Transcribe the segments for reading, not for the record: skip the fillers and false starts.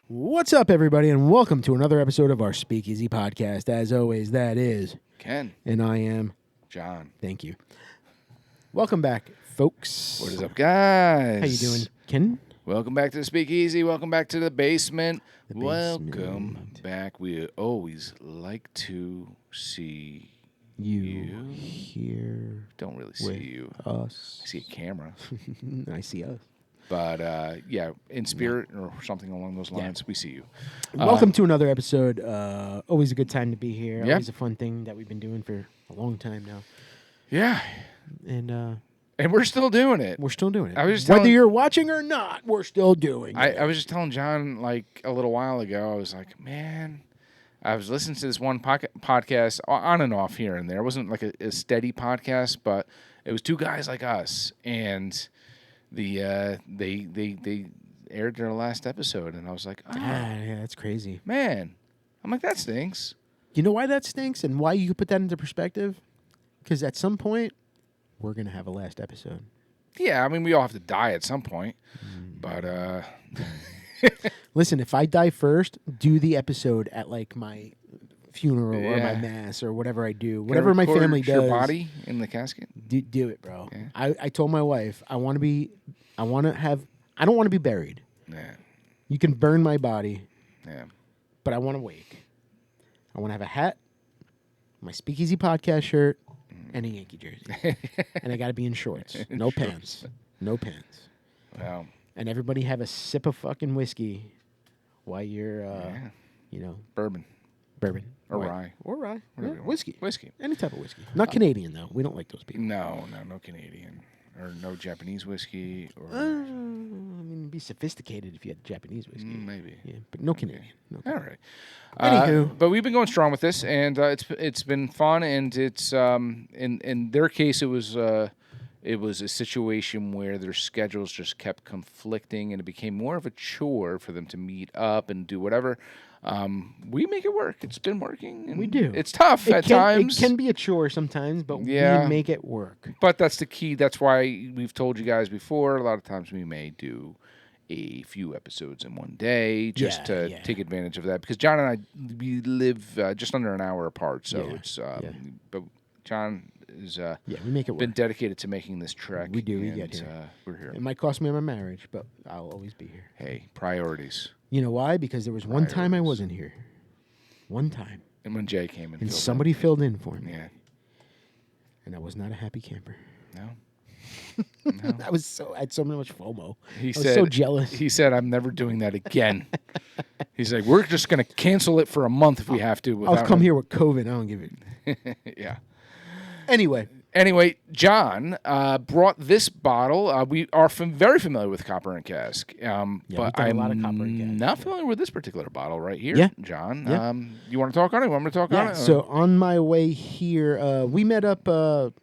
What's up, everybody, and welcome to another episode of our Speakeasy podcast. As always, that is Ken. And I am John. Thank you. Welcome back, folks. What is up, guys? How you doing, Ken? Welcome back to the Speakeasy. Welcome back to the basement. basement. Welcome back. We always like to see You here Don't really see with you. us. I see a camera. I see us. But, yeah, in spirit or something along those lines, we see you. Welcome to another episode. Always a good time to be here. Yep. Always a fun thing that we've been doing for a long time now. Yeah. And we're still doing it. we're still doing it. I was just Whether telling- you're watching or not, we're still doing it. I was just telling John, like, a little while ago, I was like, man, I was listening to this one podcast on and off here and there. It wasn't like a steady podcast, but it was two guys like us, and they aired their last episode, and I was like, oh, yeah, that's crazy. man. I'm like, that stinks. You know why that stinks and why you put that into perspective? Because at some point, we're going to have a last episode. Yeah, I mean, we all have to die at some point, but Listen, if I die first, do the episode at like my funeral or my Yeah. mass or whatever I do. Whatever my family does. your body in the casket. Do it, bro. Yeah. I told my wife, I don't want to be buried. Yeah, You can burn my body, yeah. but I want to wake. I want to have a hat, my Speakeasy podcast shirt, and a Yankee jersey. And I got to be in shorts. No pants. No pants. Well, And everybody have a sip of fucking whiskey while you're, yeah. you know, Bourbon bourbon. or Right. rye. Or rye. Whatever Yeah, you want. whiskey. Whiskey. Any type of whiskey. Not Canadian, though. We don't like those people. No Canadian or no Japanese whiskey or I mean, it'd be sophisticated if you had Japanese whiskey. maybe. Yeah, but no Canadian. No. All right. Anywho. But we've been going strong with this, and it's been fun. And it's in their case, it was a situation where their schedules just kept conflicting, and it became more of a chore for them to meet up and do whatever. We make it work. It's been working. And We do. It's tough at times. It can be a chore sometimes, but Yeah. we make it work. But that's the key. That's why we've told you guys before. A lot of times we may do a few episodes in one day just Yeah, to yeah. take advantage of that. Because John and I, we live just under an hour apart. So Yeah, it's, yeah. but John is Yeah, we make it work. been dedicated to making this trek. We do. We and, get here. We're here. It might cost me my marriage, but I'll always be here. Hey, priorities. You know why? Because there was one time I Priorities. wasn't here. One time. And when Jay came in. And filled somebody filled in for in. me. Yeah. And I was not a happy camper. No. I had so much FOMO. He I was said, so jealous. He said, I'm never doing that again. He's like, we're just going to cancel it for a month if we have to. I'll come here with COVID. I don't give it. Yeah. Anyway, John brought this bottle. We are very familiar with Copper and Cask, we've but done a I'm lot of Copper and Cask, not familiar with this particular bottle right here, Yeah. John. Yeah. You want to talk on it? You want me to talk on yeah. it? So on my way here, we met up a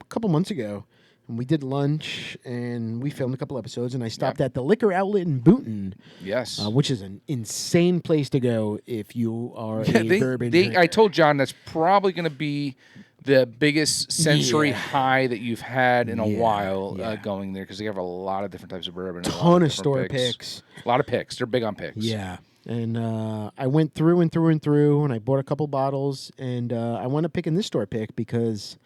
couple months ago, and we did lunch, and we filmed a couple episodes, and I stopped at the liquor outlet in Boonton, Yes. which is an insane place to go if you are a bourbon drinker. I told John that's probably going to be the biggest sensory high that you've had in a while going there, because they have a lot of different types of bourbon. and a lot ton of different store picks. A lot of picks. They're big on picks. Yeah. And I went through and through and through, and I bought a couple bottles, and I wound up picking this store pick because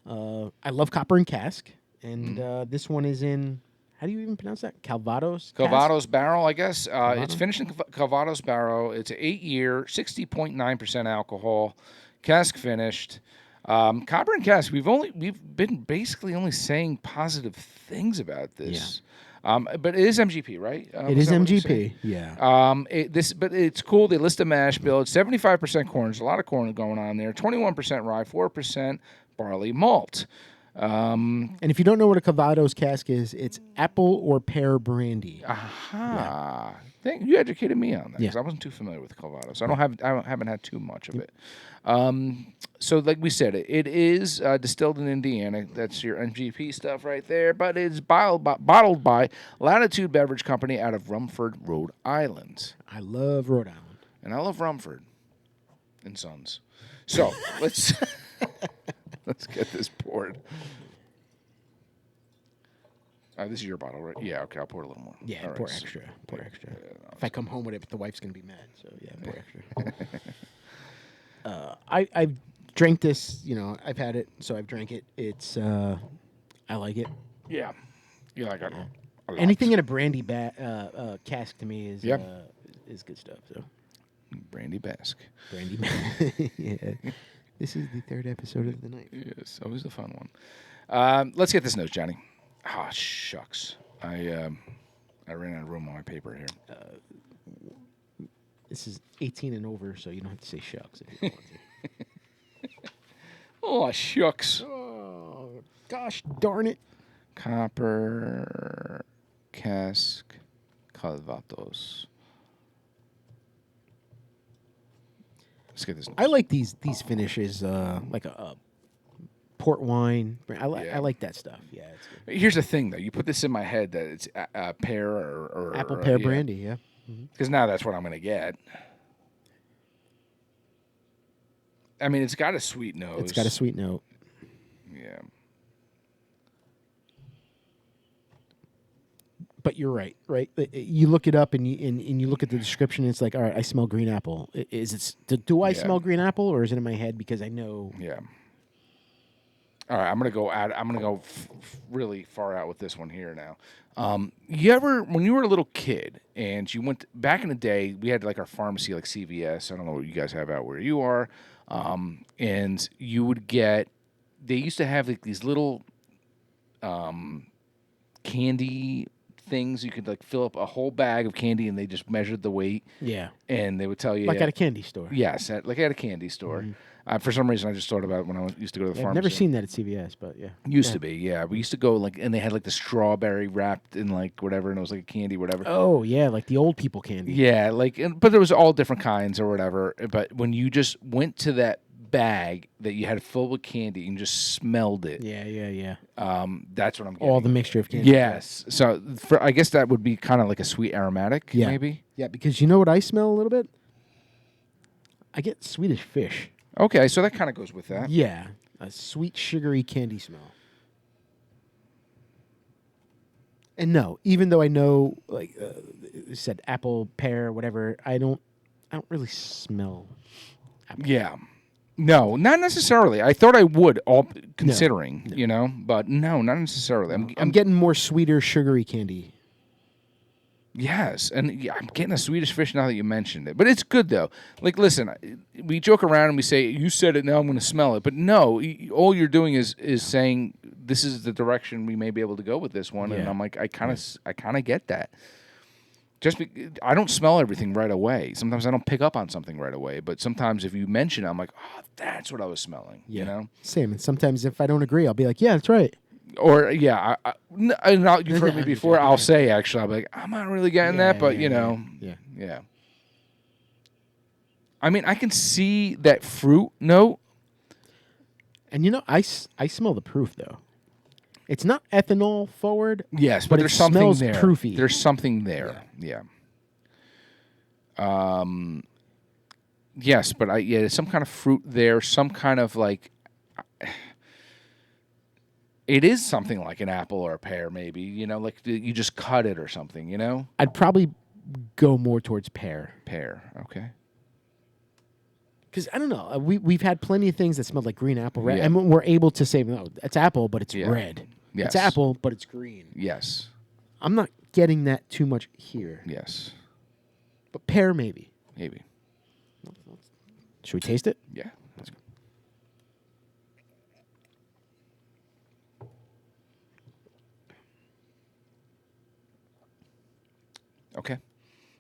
I love Copper and Cask, and this one is in, how do you even pronounce that? Calvados? Calvados barrel, I guess. It's Calvados? finished in Calvados barrel. It's an 8-year, 60.9% alcohol, cask finished. Copper and Cask. We've been basically only saying positive things about this. But it is MGP, right? It is MGP, yeah. But it's cool. They list a mash bill. It's 75% corn. There's a lot of corn going on there. 21% rye, 4% barley malt. And if you don't know what a Calvados cask is, it's apple or pear brandy. Aha. You educated me on that because Yeah. I wasn't too familiar with Calvados. I haven't had too much of it. So like we said, it is distilled in Indiana. That's your MGP stuff right there. But it's bottled by Latitude Beverage Company out of Rumford, Rhode Island. I love Rhode Island. And I love Rumford and Sons. So let's get this poured. This is your bottle, right? Yeah. Okay, I'll pour a little more. Yeah, All pour right, extra. Pour extra. no, If I come home with it, the wife's gonna be mad. So yeah, pour extra. I've drank this. I've had it, so I've drank it. It's I like it. Yeah. Yeah, I got a lot. Anything in a brandy cask to me is Yeah. is good stuff. So Brandy Basque. brandy. Yeah. This is the third episode of the night. Yes, always the fun one. Let's get this note, Johnny. Ah, shucks. I ran out of room on my paper here. This is 18 and over, so you don't have to say shucks if you don't want Oh, shucks. to. Oh, gosh darn it. Copper, Cask, Calvados. Let's get this. I like these finishes, like a port wine. I like that stuff. Yeah, it's good. Here's the thing, though. You put this in my head that it's pear or Apple pear yeah. brandy. Yeah. Because now that's what I'm going to get. I mean, it's got a sweet nose. It's got a sweet note. Yeah. But you're right. Right. You look it up and you look at the description. And it's like, all right, I smell green apple. Is it? Do I smell green apple, or is it in my head because I know? Yeah. All right, I'm gonna go really far out with this one here now. You ever, when you were a little kid and you went back in the day, we had like our pharmacy, like CVS. I don't know what you guys have out where you are, and you would get. They used to have like these little candy things. You could like fill up a whole bag of candy, and they just measured the weight. Yeah. And they would tell you, Like at a candy store. yes, like at a candy store. For some reason, I just thought about it when I used to go to the I've pharmacy. never seen that at CVS, but yeah. Used to be, yeah. We used to go like, and they had like the strawberry wrapped in like whatever, and it was like a candy, whatever. Oh yeah, like the old people candy. Yeah, like, but there was all different kinds or whatever. But when you just went to that bag that you had full with candy and just smelled it, Yeah. that's what I'm getting. All the mixture of candy. Yes. So I guess that would be kind of like a sweet aromatic, Yeah. maybe. Yeah, because you know what I smell a little bit? I get Swedish fish. Okay, so that kind of goes with that. Yeah, a sweet, sugary candy smell. And no, even though I know, like you said, apple, pear, whatever, I don't really smell apple. Yeah. No, not necessarily. I thought I would, all considering, but no, not necessarily. I'm getting more sweeter, sugary candy. Yes, and yeah, I'm getting a Swedish fish now that you mentioned it. But it's good, though. Like, listen, we joke around and we say, you said it, now I'm going to smell it. But no, all you're doing is saying this is the direction we may be able to go with this one. Yeah. And I'm like, I kind of get that. I don't smell everything right away. Sometimes I don't pick up on something right away. But sometimes if you mention it, I'm like, oh, that's what I was smelling. Yeah. You know? Same. And sometimes if I don't agree, I'll be like, yeah, that's right. Or you've heard me before. I'll say actually, I'll be like, I'm not really getting that, but yeah. I mean, I can see that fruit note, and I smell the proof though. It's not ethanol forward. Yes, but there's something smells there. Proofy. There's something there. Yeah. Yes, but there's some kind of fruit there. Some kind of like. It is something like an apple or a pear, maybe. Like you just cut it or something. I'd probably go more towards pear. Pear, okay. Because I don't know, we've had plenty of things that smelled like green apple, right? Yeah. And we're able to say, no, it's apple, but it's Yeah. red. Yes. It's apple, but it's green. Yes. I'm not getting that too much here. Yes. But pear, maybe. Maybe. Should we taste it? Yeah. Let's go. Okay.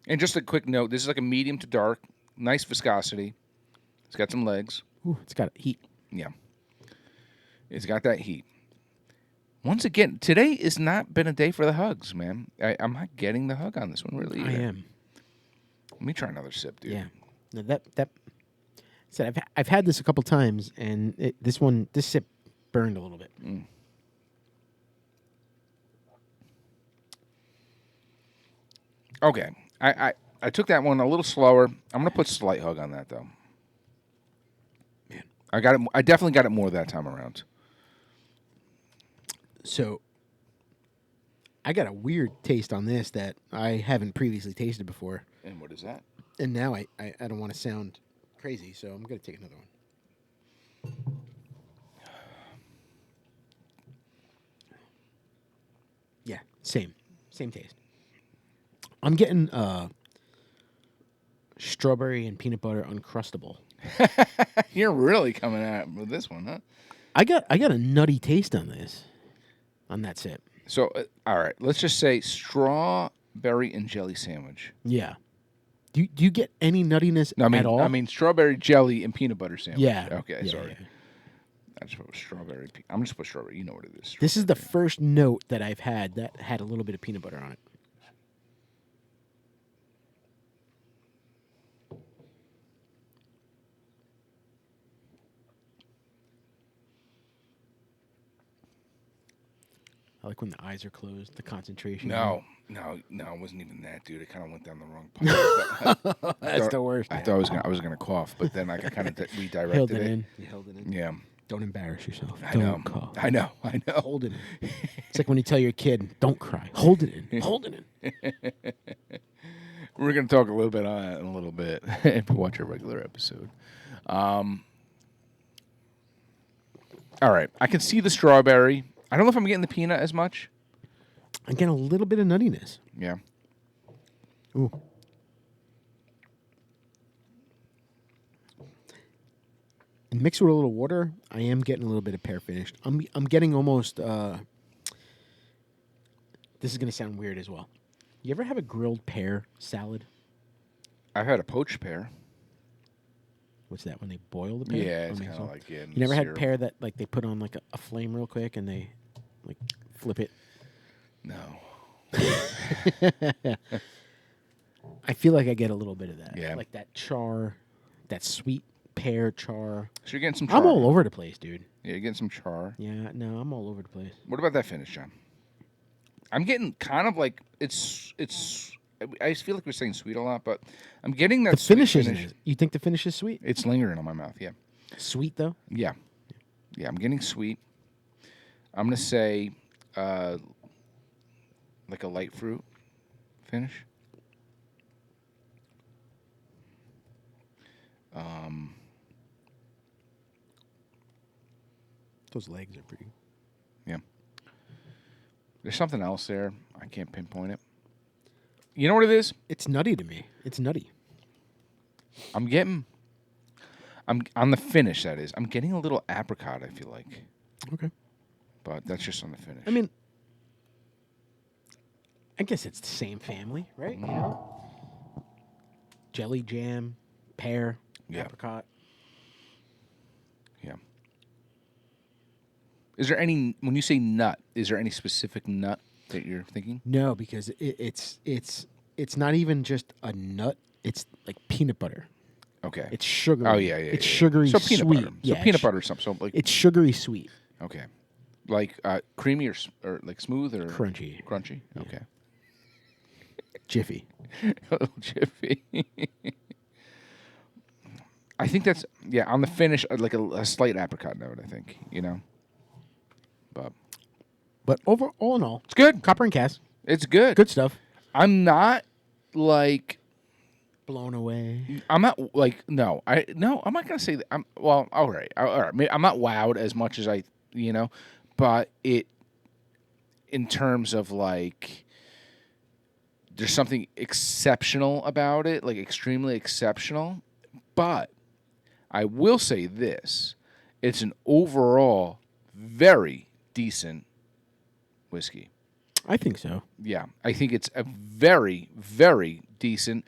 And just a quick note, this is like a medium to dark, nice viscosity. It's got some legs. Ooh, it's got heat. Yeah. It's got that heat. Once again, today has not been a day for the hugs, man. I'm not getting the hug on this one, really. I am. Let me try another sip, dude. Yeah. No, that. Said I've had this a couple times, and this sip burned a little bit. Mm. Okay. I took that one a little slower. I'm gonna put slight hug on that though. Man, I got it. I definitely got it more that time around. So I got a weird taste on this that I haven't previously tasted before. And what is that? And now I don't want to sound crazy, so I'm going to take another one. Yeah, same taste. I'm getting strawberry and peanut butter uncrustable. You're really coming at with this one, huh? I got a nutty taste on this, on that sip. So, all right, let's just say strawberry and jelly sandwich. Yeah. Do you get any nuttiness at all? I mean strawberry jelly and peanut butter sandwich. Yeah. Okay, Yeah, sorry. yeah. I just put strawberry. I'm just put strawberry. You know what it is. This is the first note that I've had that had a little bit of peanut butter on it. I like when the eyes are closed, the concentration. No, it wasn't even that, dude. It kind of went down the wrong path. That's the worst. I thought I was gonna cough, but then I kind of redirected Held it it. in. You held it in. Yeah, Don't embarrass yourself. I Don't know. cough. I know. Hold it in. It's like when you tell your kid, "Don't cry." Hold it in. Hold it in. We're gonna talk a little bit on that in a little bit if you watch our regular episode. All right, I can see the strawberry. I don't know if I'm getting the peanut as much. I'm getting a little bit of nuttiness. Yeah. Ooh. And mixed with a little water, I am getting a little bit of pear finished. I'm getting almost. This is gonna sound weird as well. You ever have a grilled pear salad? I've had a poached pear. What's that? When they boil the pear? Yeah, it's I mean, kind of like You never syrup. had pear that like they put on like a flame real quick and they like flip it. No. I feel like I get a little bit of that. Yeah. Like that char, that sweet pear char. So you're getting some char. I'm all over the place, dude. Yeah, you're getting some char. Yeah, no, I'm all over the place. What about that finish, John? I'm getting kind of like it's. I just feel like we're saying sweet a lot, but I'm getting that The finish sweet isn't finish. it? You think the finish is sweet? It's lingering on my mouth. Yeah. Sweet though? Yeah. I'm getting sweet. I'm gonna say like a light fruit finish. Those legs are pretty. Yeah. There's something else there. I can't pinpoint it. You know what it is? It's nutty to me. It's nutty. I'm on the finish. That is. I'm getting a little apricot. I feel like, Okay. but that's just on the finish. I mean, I guess it's the same family, right? You know? Jelly jam, pear, Yeah. apricot. Yeah. Is there any when you say nut? Is there any specific nut that you're thinking? No, because it's not even just a nut. It's like peanut butter. Okay. It's sugary. Oh yeah. It's sugary So peanut sweet. butter. Yeah, So peanut butter or something. So like It's sugary sweet, okay, like creamy or like smooth or crunchy, Crunchy. Okay. jiffy. A little jiffy. I think that's on the finish like a slight apricot note. I think but But all in all, it's good. copper and cask, It's good. good stuff. I'm not like Blown away. I'm not like no. I'm not gonna say that. I'm well. All right. I'm not wowed as much as but it in terms of like there's something exceptional about it, like extremely exceptional. But I will say this: it's an overall very decent whiskey. I think so. Yeah, I think it's a very, very decent.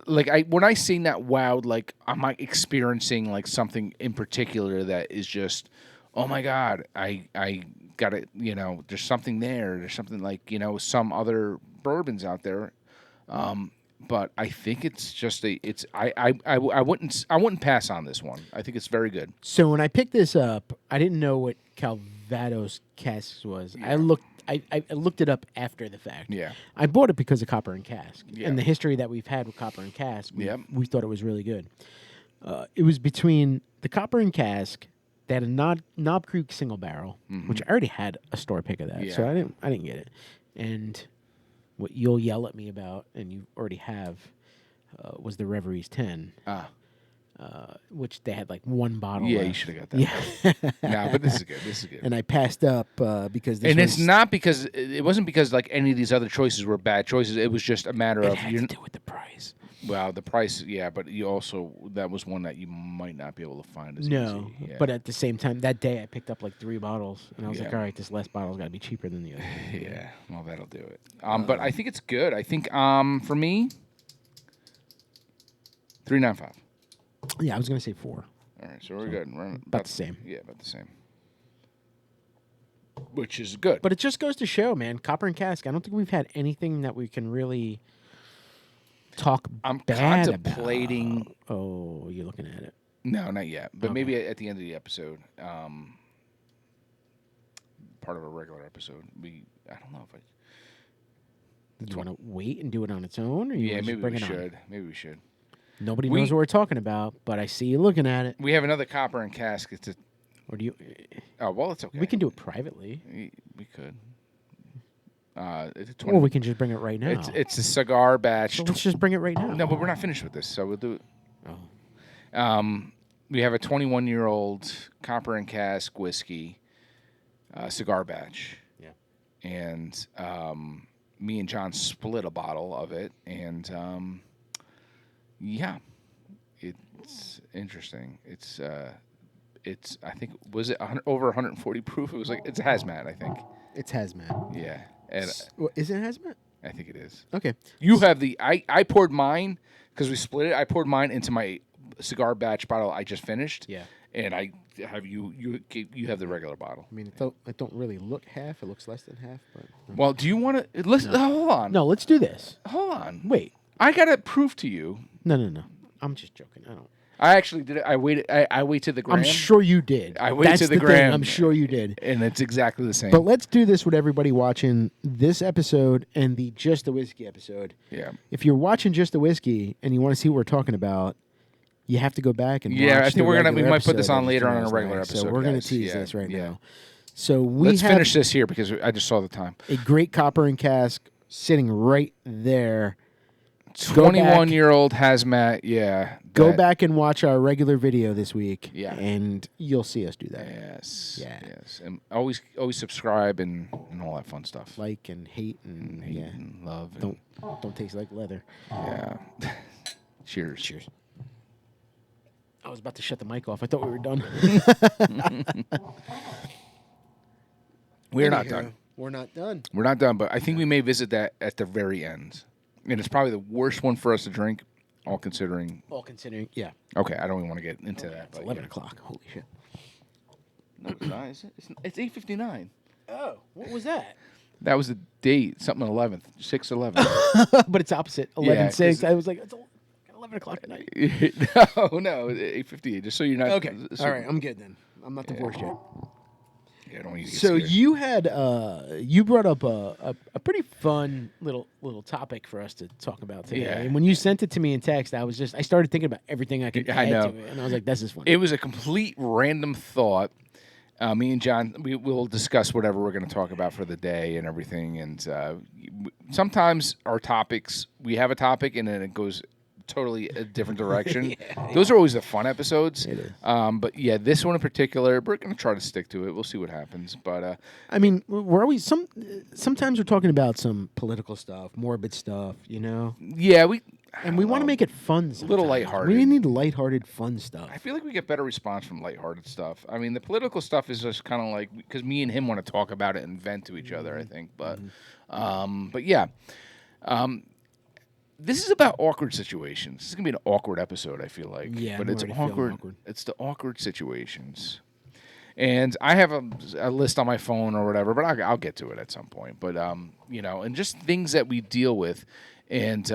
Like when I say that wowed, like I'm not experiencing like something in particular that is just, oh my god, I got it. There's something there. There's something like some other bourbons out there. But I think it's just I wouldn't pass on this one. I think it's very good. So when I picked this up, I didn't know what Calvados casks was. I looked it up after the fact. Yeah. I bought it because of Copper and Cask. Yeah. And the history that we've had with Copper and Cask, Yep. we thought it was really good. It was between the Copper and Cask. They had a Knob Creek single barrel, which I already had a store pick of that, so Yeah. I didn't get it. And what you'll yell at me about, and you already have, was the Reveries 10. Which they had like one bottle Yeah, left. you should have got that. Yeah. No, but this is good. This is good. And I passed up because this And was, it's not because it wasn't because like any of these other choices were bad choices. It was just a matter it of had to do with the price. well, the price, yeah, but you also that was one that you might not be able to find as No, easy. Yeah. but at the same time, that day I picked up like 3 bottles, and I was like, Yeah. all right, this last bottle's got to be cheaper than the other. Yeah, well, that'll do it. But I think it's good. I think for me, $3.95. Yeah, I was gonna say 4. All right, so we're good. We're About the same. Yeah, about the same. Which is good. But it just goes to show, man, Copper and Cask. I don't think we've had anything that we can really talk I'm bad contemplating. about. Oh, you're looking at it. No, not yet. But Okay. maybe at the end of the episode, part of a regular episode. I don't know if I. Do you want to wait and do it on its own, or you Yeah, wanna just maybe bring we it on? should. Maybe we should. Nobody knows what we're talking about, but I see you looking at it. We have another Copper and Cask. It's Or do you? oh well, it's okay. We can do it privately, We could. It's a or 20. we can just bring it right now. It's a cigar batch. So let's just bring it right now. No, but we're not finished with this, so we'll do it. Oh. We have a 21-year-old Copper and Cask whiskey cigar batch. Yeah. And me and John split a bottle of it, and yeah, it's interesting. It's I think was it over 140 proof? It was like it's a hazmat, I think. It's hazmat. Yeah, and Is it hazmat? I think it is. Okay. You have the I poured mine because we split it. I poured mine into my cigar batch bottle I just finished. Yeah. And I have you have the regular bottle. I mean, it don't really look half. It looks less than half. But Well, do you want to listen? Hold on. no, let's do this. Hold on. Wait. I got to prove to you. No. I'm just joking. I don't. I actually did it. I waited. I wait to the gram. I'm sure you did. I waited That's to the thing. gram. I'm sure you did. And it's exactly the same. But let's do this with everybody watching this episode and the Just the Whiskey episode. Yeah. If you're watching Just the Whiskey and you want to see what we're talking about, you have to go back and Yeah, watch I think the we might put this regular on later on in a episode regular last night. episode. So we're going guys. to tease Yeah, this right yeah. now. So Let's have finish this here because I just saw the time. a great Copper and Cask sitting right there. Go back- 21-year-old hazmat. Yeah. Go that- back and watch our regular video this week. Yeah. And you'll see us do that. Yes. Yeah. Yes. And always subscribe and all that fun stuff. Like and hate and Hate yeah. and love. And, Don't taste like leather. yeah. Cheers. Cheers. I was about to shut the mic off. I thought we were done. We're not done. We're not done. We're not done, but I think we may visit that at the very end. And it's probably the worst one for us to drink, all considering. All considering, yeah. Okay, I don't even want to get into that. It's But 11 yeah. o'clock. Holy shit. No, it's not. It's 8:59. Oh, what was that? That was the date, something 11th, 6/11. But it's opposite. Yeah, 11:06. 'cause- I was like, it's 11 o'clock at night. no, 8:58. Just so you're not. Okay. So, All right. I'm good then. I'm not divorced yet. Yeah, I don't want you to get So scared. you had you brought up a pretty fun little topic for us to talk about today. Yeah. And when you sent it to me in text, I started thinking about everything I could I add know. to it, and I was like, "This is fun." It was a complete random thought. Me and John, we'll discuss whatever we're going to talk about for the day and everything. And sometimes our topics, we have a topic and then it goes totally a different direction. Those are always the fun episodes. It is. But yeah, this one in particular, we're going to try to stick to it. We'll see what happens. But I mean, we're always sometimes we're talking about some political stuff, morbid stuff, you know, yeah, and we want to make it fun. Sometimes. little lighthearted. We need lighthearted, fun stuff. I feel like we get better response from lighthearted stuff. I mean, the political stuff is just kind of like because me and him want to talk about it and vent to each other. I think, but yeah, this is about awkward situations. This is gonna be an awkward episode. I feel like, Yeah, but I'm it's already feeling awkward. awkward. It's the awkward situations, and I have a list on my phone or whatever. But I'll get to it at some point. But you know, and just things that we deal with. And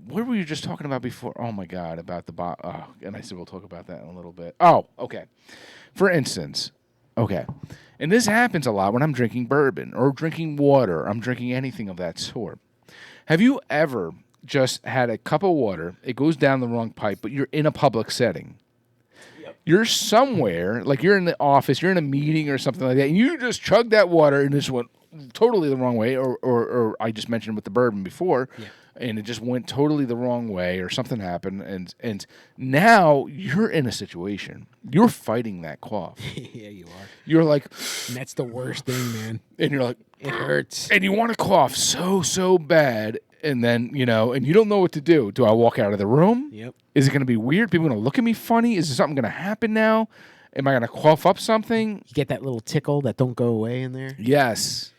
what were you just talking about before? Oh, my God, about the and I said we'll talk about that in a little bit. Oh, okay. For instance, okay, and this happens a lot when I'm drinking bourbon or drinking water. I'm drinking anything of that sort. Have you ever just had a cup of water, it goes down the wrong pipe, but you're in a public setting? Yep. You're somewhere, like you're in the office, you're in a meeting or something like that, and you just chug that water and just went totally the wrong way, or I just mentioned with the bourbon before, Yeah. and it just went totally the wrong way, or something happened, and now you're in a situation. You're fighting that cough. Yeah, you are. You're like, And that's the worst thing, man. and you're like, It hurts. and you want to cough so bad, and then and you don't know what to do. Do I walk out of the room? Yep. Is it going to be weird? People going to look at me funny? Is there something going to happen now? Am I going to cough up something? You get that little tickle that don't go away in there. Yes.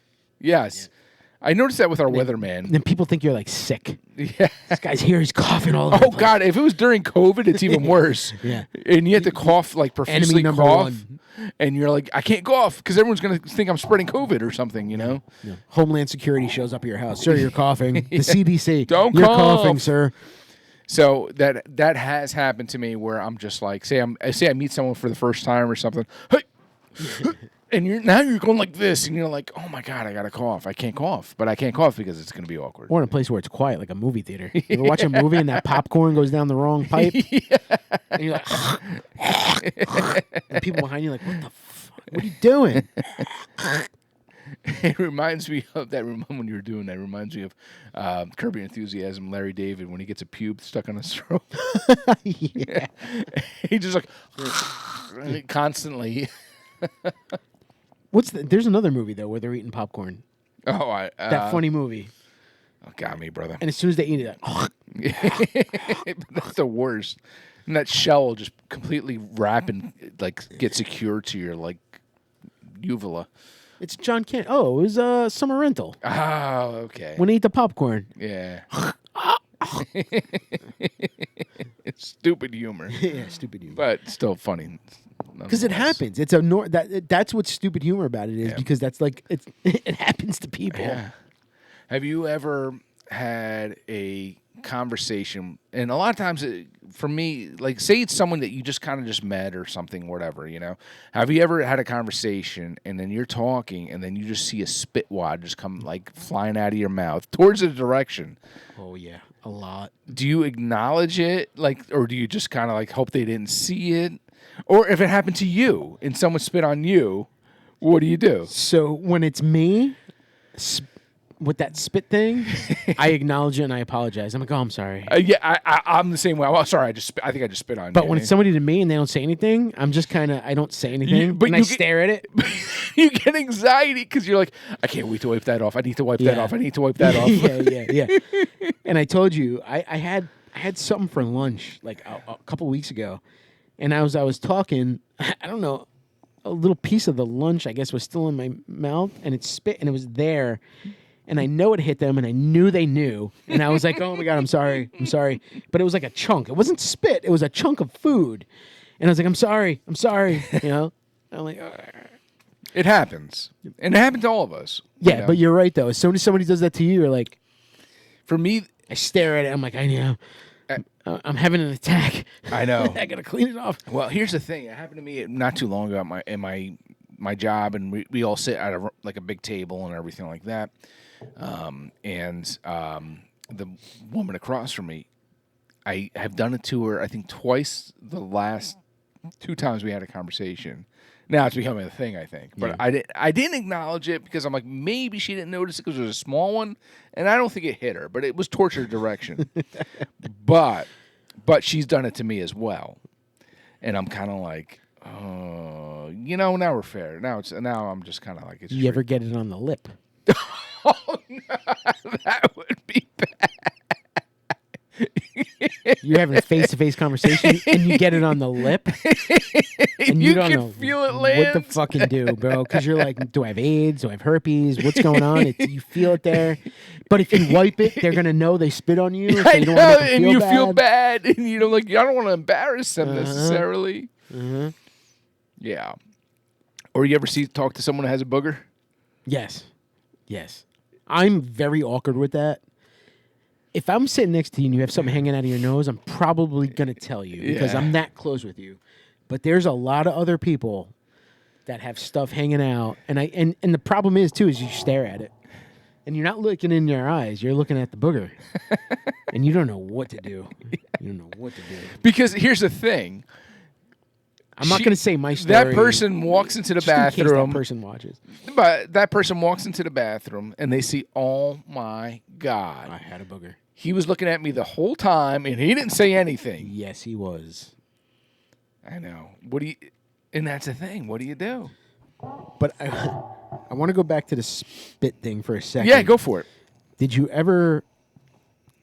I noticed that with our weatherman. Then people think you're like sick. Yeah. This guy's here, he's coughing all over. Oh God! If it was during COVID, it's even worse. Yeah. And you have to cough like profusely Enemy number cough, one. and you're like, I can't cough because everyone's gonna think I'm spreading COVID or something. Yeah. Homeland Security shows up at your house. Sir, you're coughing. The CDC. Don't you're cough. coughing, sir. So that has happened to me where I'm just like, say I meet someone for the first time or something, hey, and you're going like this, and you're like, oh my God, I gotta cough. I can't cough, but I can't cough because it's gonna be awkward. Or in a place where it's quiet, like a movie theater. You ever watch a movie and that popcorn goes down the wrong pipe? And you're like, and people behind you are like, what the fuck? What are you doing? It reminds me of that. When you were doing that, it reminds me of Curb Your Enthusiasm. Larry David when he gets a pube stuck on his throat. Yeah. He just like constantly. There's another movie though where they're eating popcorn. Oh, That funny movie. Got me, brother. And as soon as they eat it, That's the worst. And that shell will just completely wrap and like get secure to your like uvula. it's John Kent. Oh, it was Summer Rental. Oh, okay. When they eat the popcorn. Yeah. It's stupid humor, Yeah, stupid humor. but still funny. Because it nonetheless. happens. It's that's what's stupid humor about it is Yeah. because that's like it happens to people. Yeah. Have you ever had a conversation? And a lot of times, for me, like say it's someone that you just kind of just met or something, whatever. Have you ever had a conversation and then you're talking and then you just see a spit wad just come like flying out of your mouth towards a direction? Oh yeah, a lot. Do you acknowledge it, or do you just kind of like hope they didn't see it? Or if it happened to you and someone spit on you, what do you do? So when it's me with that spit thing, I acknowledge it and I apologize. I'm like, oh, I'm sorry. Yeah, I'm the same way. I'm sorry, I think I just spit on you. But when it's somebody to me and they don't say anything, I'm just kind of I don't say anything, but and I stare at it. you get anxiety because you're like, I can't wait to wipe that off. I need to wipe that Yeah. off. I need to wipe that off. yeah. And I told you I had something for lunch like a couple weeks ago, and I was talking. I don't know, a little piece of the lunch I guess was still in my mouth, and it spit, and it was there. And I know it hit them, and I knew they knew. And I was like, oh, my God, I'm sorry. But it was like a chunk. It wasn't spit. It was a chunk of food. And I was like, I'm sorry. And I'm like, It happens. And it happened to all of us. yeah, but you're right, though. As soon as somebody does that to you, you're like, for me, I stare at it. I'm like, I know. I'm having an attack. I know. I got to clean it off. Well, here's the thing. It happened to me not too long ago at my job, and we all sit at a big table and everything like that. The woman across from me, I have done it to her, I think twice the last 2 times we had a conversation. Now it's becoming a thing, I think. But I didn't acknowledge it because I'm like, maybe she didn't notice it because it was a small one, and I don't think it hit her, but it was towards her direction. but she's done it to me as well. And I'm kind of like, oh, now we're fair. Now I'm just kind of like, it's You ever get it on the lip? Oh, no, that would be bad. You're having a face-to-face conversation, and you get it on the lip, and you don't can know feel it what land. to fucking do, bro. Because you're like, do I have AIDS? Do I have herpes? What's going on? You feel it there. But if you wipe it, they're gonna know they spit on you. So I you don't know, want to make them and you bad. feel bad, and you I don't want to embarrass them necessarily. Uh-huh. Yeah. Or you ever talk to someone that has a booger? Yes. I'm very awkward with that. If I'm sitting next to you and you have something hanging out of your nose, I'm probably going to tell you because Yeah. I'm that close with you. But there's a lot of other people that have stuff hanging out. And the problem is, too, is you stare at it. And you're not looking in your eyes. You're looking at the booger. And you don't know what to do. You don't know what to do. Because here's the thing. I'm not going to say my story. That person walks into the just in case bathroom. that person watches. But that person walks into the bathroom and they see, oh my God. I had a booger. He was looking at me the whole time and he didn't say anything. Yes, he was. I know. And that's the thing. What do you do? But I want to go back to the spit thing for a second. Yeah, go for it. Did you ever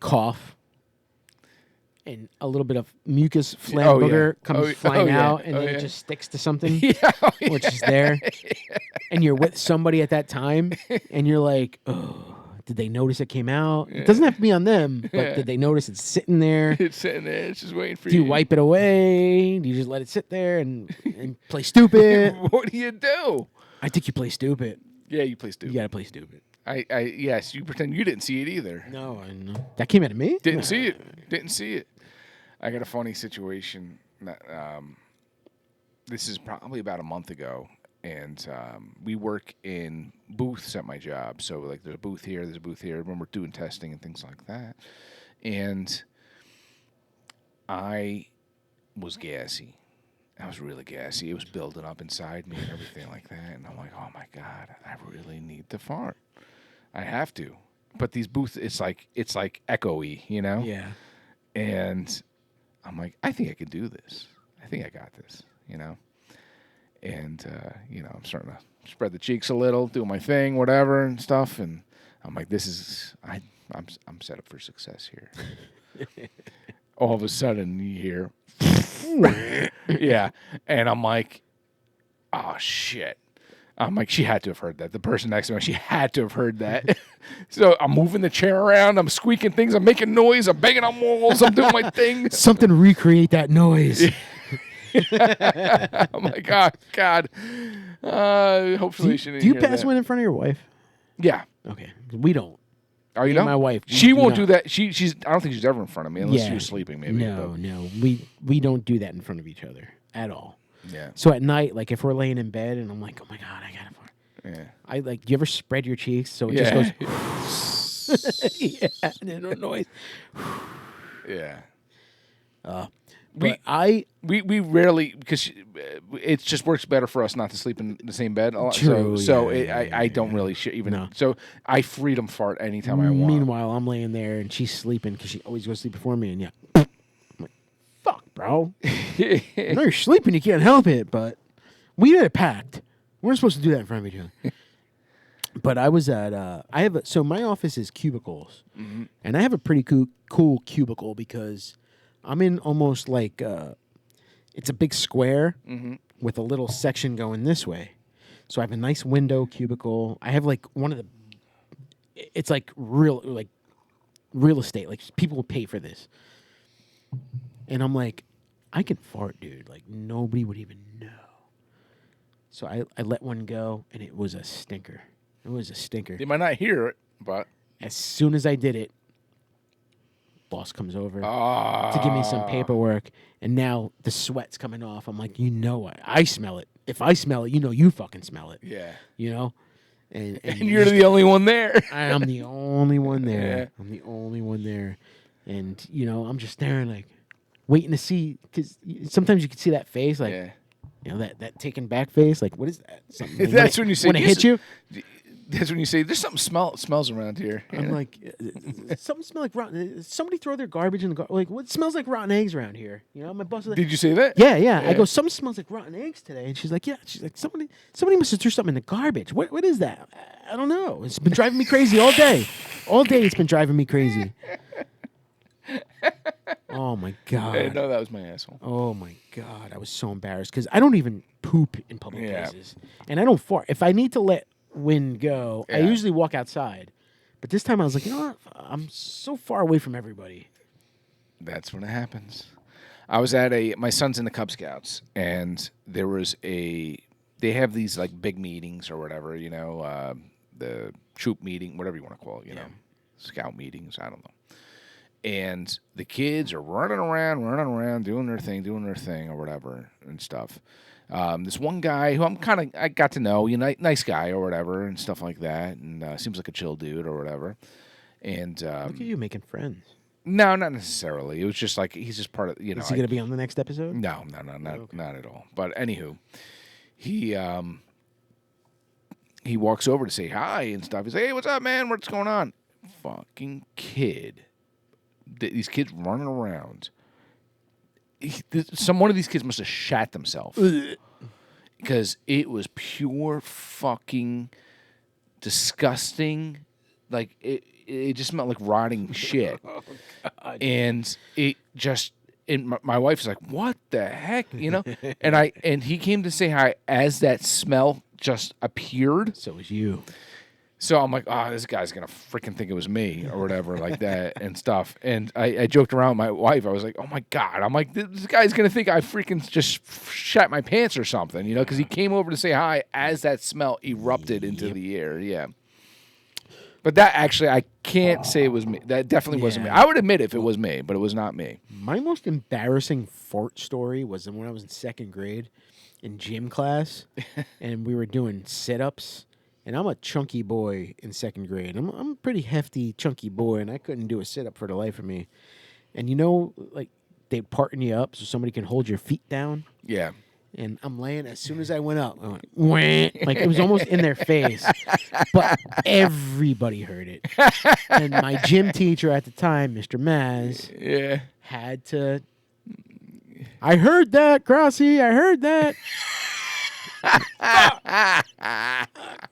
cough and a little bit of mucus phlegm booger comes flying out and then it just sticks to something which is there? And you're with somebody at that time and you're like, oh, did they notice it came out? It doesn't have to be on them, but did they notice it's sitting there? It's sitting there. It's just waiting for Do you wipe it away? Do you just let it sit there and play stupid? What do you do? I think you play stupid. Yeah, you play stupid. You got to play stupid. Yes, you pretend you didn't see it either. No, I know. That came out of me? Didn't see it. Didn't see it. I got a funny situation. This is probably about a month ago, and we work in booths at my job. So, like, there's a booth here, there's a booth here, when we're doing testing and things like that. And I was gassy. I was really gassy. It was building up inside me and everything like that. And I'm like, oh, my God, I really need to fart. I have to. But these booths, it's like echoey, you know? Yeah. And I'm like, I think I can do this. I think I got this, you know? And, I'm starting to spread the cheeks a little, do my thing, whatever and stuff. And I'm like, I'm set up for success here. All of a sudden you hear, yeah. And I'm like, oh, shit. I'm like, she had to have heard that. The person next to me, she had to have heard that. So I'm moving the chair around. I'm squeaking things. I'm making noise. I'm banging on walls. I'm doing my thing. Something to recreate that noise. I'm like, oh, God. Hopefully she didn't Do you hear pass that. one in front of your wife? Yeah. Okay. We don't. Oh, you Me know? and my wife. She won't not. do that. She's. I don't think she's ever in front of me unless she was sleeping, maybe. No. We don't do that in front of each other at all. Yeah. So at night, like if we're laying in bed and I'm like, oh my God, I gotta fart. Yeah. I like. Do you ever spread your cheeks so it just goes? Yeah, and then a noise. Yeah. But We rarely, because it just works better for us not to sleep in the same bed a lot. True, I don't really even. No. So I freedom fart anytime I want. Meanwhile, I'm laying there and she's sleeping because she always goes to sleep before me. And I'm like, fuck, bro. I know you're sleeping, you can't help it, but we had it packed. We're supposed to do that in front of each other. But I was at so my office is cubicles, and I have a pretty cool cubicle because I'm in almost like it's a big square with a little section going this way. So I have a nice window cubicle. I have like one of the. It's like real estate. Like people will pay for this, and I'm like, I can fart, dude. Like nobody would even know. So I let one go, and it was a stinker. It was a stinker. They might not hear it, but As soon as I did it, boss comes over to give me some paperwork, and now the sweat's coming off. I'm like, I smell it. If I smell it, you fucking smell it. Yeah. You know? And you're the only one there. I'm the only one there. Yeah. I'm the only one there. And, I'm just staring, like, waiting to see, because sometimes you can see that face, like, that taken back face. Like, what is that? Something, That's when you say, when it hit you? That's when you say, there's something smells around here. I'm like, something smells like rotten. Somebody throw their garbage in the like, what smells like rotten eggs around here? My boss was like, Did you say that? Yeah. I go, something smells like rotten eggs today. And she's like, yeah. She's like, somebody must have threw something in the garbage. What is that? I don't know. It's been driving me crazy all day. All day it's been driving me crazy. Oh, my God. Hey, no, that was my asshole. Oh, my God. I was so embarrassed because I don't even poop in public Yeah. places. And I don't fart. If I need to let wind go, I usually walk outside. But this time I was like, you know what? I'm so far away from everybody. That's when it happens. I was at my son's in the Cub Scouts, and there was they have these like big meetings or whatever, the troop meeting, whatever you want to call it, scout meetings, I don't know. And the kids are running around, doing their thing or whatever and stuff. This one guy who I got to know, nice guy or whatever and stuff like that, and seems like a chill dude or whatever. And Look at you making friends. No, not necessarily. It was just like he's just part of Is he going to be on the next episode? No, not at all. But anywho, he walks over to say hi and stuff. He's like, "Hey, what's up, man? What's going on?" Fucking kid. These kids running around. One of these kids must have shat themselves because it was pure fucking disgusting. Like it just smelled like rotting shit. Oh, God. And it just. And my wife's like, "What the heck?" And he came to say hi as that smell just appeared. So was you. So I'm like, "Oh, this guy's gonna freaking think it was me or whatever like that and stuff." And I joked around with my wife. I was like, "Oh my God!" I'm like, "This guy's gonna think I freaking just shat my pants or something," because he came over to say hi as that smell erupted into the air. Yeah. But that actually, I can't say it was me. That definitely wasn't me. I would admit if it was me, but it was not me. My most embarrassing fart story was when I was in second grade in gym class, and we were doing sit-ups. And I'm a chunky boy in second grade. I'm a pretty hefty, chunky boy, and I couldn't do a sit-up for the life of me. And like they partner you up so somebody can hold your feet down. Yeah. And I'm laying. As soon as I went up, I went, wah, like it was almost in their face, but everybody heard it. And my gym teacher at the time, Mr. Maz, had to. I heard that, Crossy. I heard that.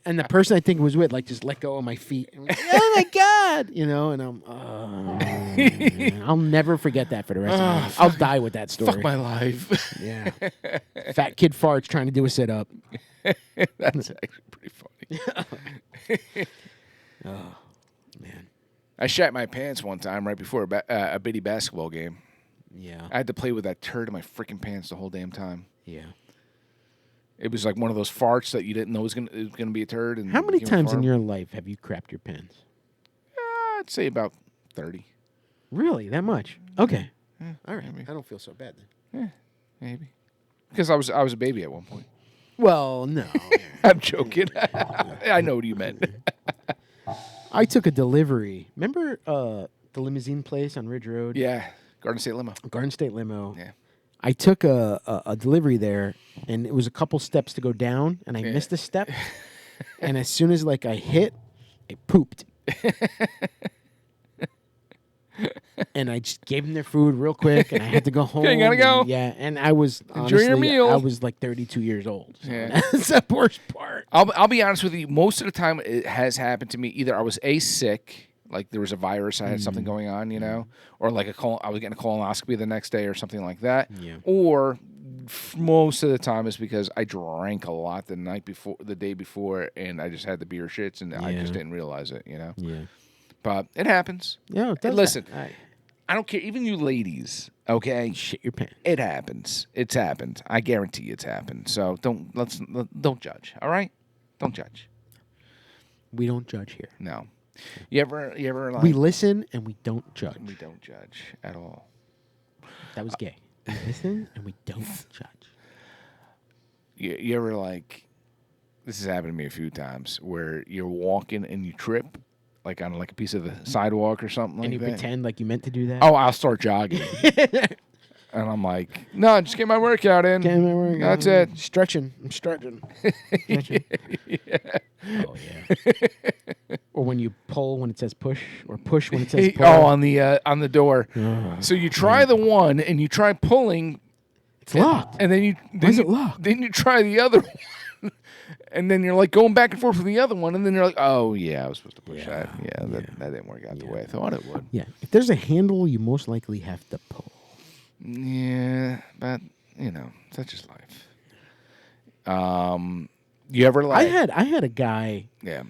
And the person I think was with, like, just let go of my feet. And like, oh my God, and I'm. I'll never forget that for the rest of my life. I'll die with that story. Fuck my life. Yeah. Fat kid farts trying to do a sit-up. That's actually pretty funny. Oh, man. I shat my pants one time right before a bitty basketball game. Yeah. I had to play with that turd in my freaking pants the whole damn time. Yeah. It was like one of those farts that you didn't know was gonna be a turd. And how many times in your life have you crapped your pants? I'd say about 30. Really? That much? Okay. Yeah, all right. Maybe. I don't feel so bad then. Yeah, maybe. Because I was a baby at one point. Well, no. I'm joking. I know what you meant. I took a delivery. Remember the limousine place on Ridge Road? Yeah. Garden State Limo. Garden State Limo. Yeah. I took a delivery there, and it was a couple steps to go down, and I missed a step. And as soon as I hit, I pooped. And I just gave them their food real quick, and I had to go home. Okay, gotta go. Yeah, and I was enjoy your meal. I was like 32 years old. So yeah. That's the worst part. I'll be honest with you. Most of the time, it has happened to me. Either I was sick, like there was a virus, I had something going on, or like I was getting a colonoscopy the next day or something like that. Yeah. Or most of the time is because I drank a lot the day before, and I just had the beer shits, and I just didn't realize it. Yeah. But it happens. Yeah, it does. Listen, I don't care. Even you ladies, okay? Shit your pants. It happens. It's happened. I guarantee it's happened. So don't judge. All right? Don't judge. We don't judge here. No. You ever like, we listen and we don't judge. We don't judge at all. That was gay. We listen and we don't judge. You ever like? This has happened to me a few times where you're walking and you trip. Like on a piece of the sidewalk or something like that. And you pretend like you meant to do that? Oh, I'll start jogging. And I'm like, no, just get my workout in. Get my workout. That's it. Stretching. I'm stretching. Yeah. Oh, yeah. Or when you pull when it says push, or push when it says pull. Oh, on the door. So you try the one and you try pulling. It's locked. And then Why is it locked? Then you try the other one. And then you're like going back and forth with the other one, and then you're like, "Oh yeah, I was supposed to push that. Yeah, that didn't work out the way I thought it would." Yeah, if there's a handle, you most likely have to pull. Yeah, but such is life. You ever like? I had a guy. Yeah.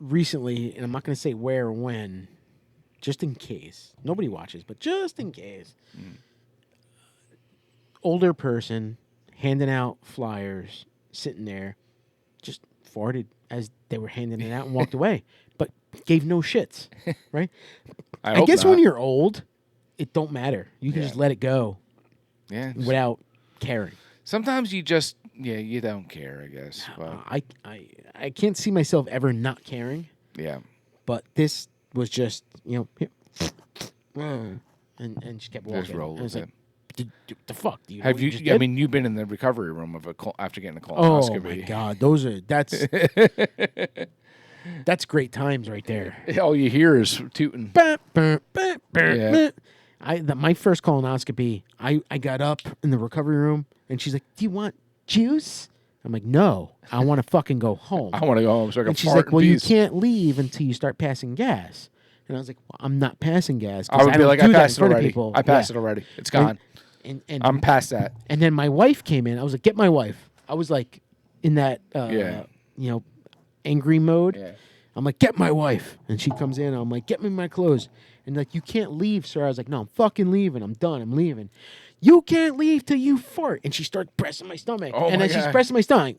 Recently, and I'm not going to say where or when, just in case nobody watches, but just in case. Older person handing out flyers, sitting there. Just farted as they were handing it out and walked away, but gave no shits, right? I guess when you're old, it don't matter. You can just let it go, without caring. Sometimes you just you don't care. I guess. But. I can't see myself ever not caring. Yeah, but this was just whoa, and she kept walking. Just roll And I was with like, the fuck, dude? Have What, you? just I did? mean, you've been in the recovery room of after getting a Oh colonoscopy. my god, that's great times right there. All you hear is tooting. Yeah. My first colonoscopy, I got up in the recovery room and she's like, "Do you want juice?" I'm like, "No, I want to fucking go home." I want to go home so I can And she's fart like, "Well, in you peace. can't leave until you start passing gas." And I was like, "Well, I'm not passing gas." I would be like, I passed it already. People. I passed it already. It's gone. And I'm past that. And then my wife came in. I was like, "Get my wife." I was like in that Yeah. angry mode. Yeah. I'm like, "Get my wife." And she comes in. I'm like, "Get me my clothes." And like, "You can't leave, sir." I was like, "No, I'm fucking leaving. I'm done. I'm leaving." "You can't leave till you fart." And she starts pressing my stomach. Oh and my then she's God. pressing my stomach.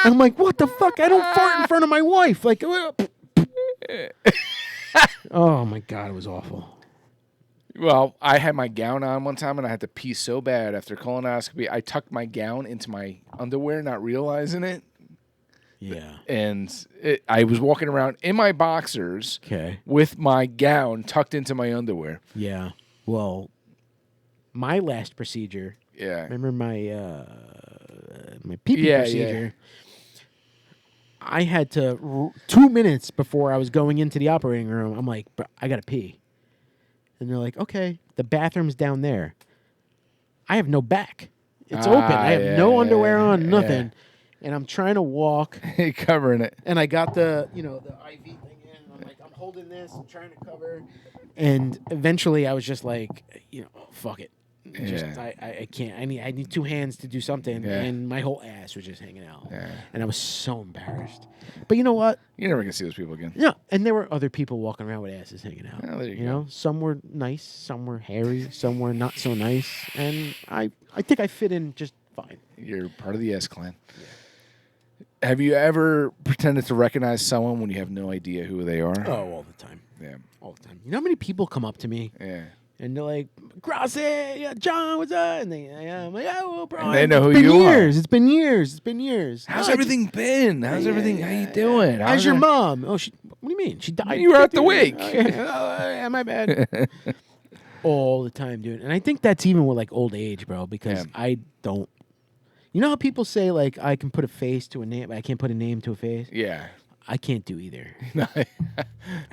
I'm like, "What the fuck? I don't fart in front of my wife." Like, oh my God, it was awful. Well, I had my gown on one time and I had to pee so bad after colonoscopy. I tucked my gown into my underwear, not realizing it. Yeah. And I was walking around in my boxers Okay. with my gown tucked into my underwear. Yeah. Well, my last procedure. Yeah. Remember my pee-pee Yeah, procedure? I had to 2 minutes before I was going into the operating room. I'm like, "Bro, I gotta pee," and they're like, "Okay, the bathroom's down there." I have no back. It's open. I have no underwear on, nothing, and I'm trying to walk. Covering it. And I got the IV thing in. And I'm holding this. I'm trying to cover. And eventually, I was just like, fuck it. I can't. I need two hands to do something. Yeah. And my whole ass was just hanging out. Yeah. And I was so embarrassed. But you know what? You're never gonna see those people again. Yeah. And there were other people walking around with asses hanging out. Oh, there you you go. know, some were nice, some were hairy, some were not so nice. And I think I fit in just fine. You're part of the S clan. Yeah. Have you ever pretended to recognize someone when you have no idea who they are? Oh, all the time. Yeah. All the time. You know how many people come up to me? Yeah. And they're like, "Gracie, yeah, John, what's up?" And I'm like, "Oh, bro, And they know it's who been you are. years. It's been years. It's been years. How's Oh, everything been? How's everything? How you doing? How's your mom? Oh, what do you mean? She died. You were at the wake. Oh, yeah, my bad. All the time, dude. And I think that's even with like old age, bro, because I don't. You know how people say like I can put a face to a name, but I can't put a name to a face? Yeah. I can't do either. I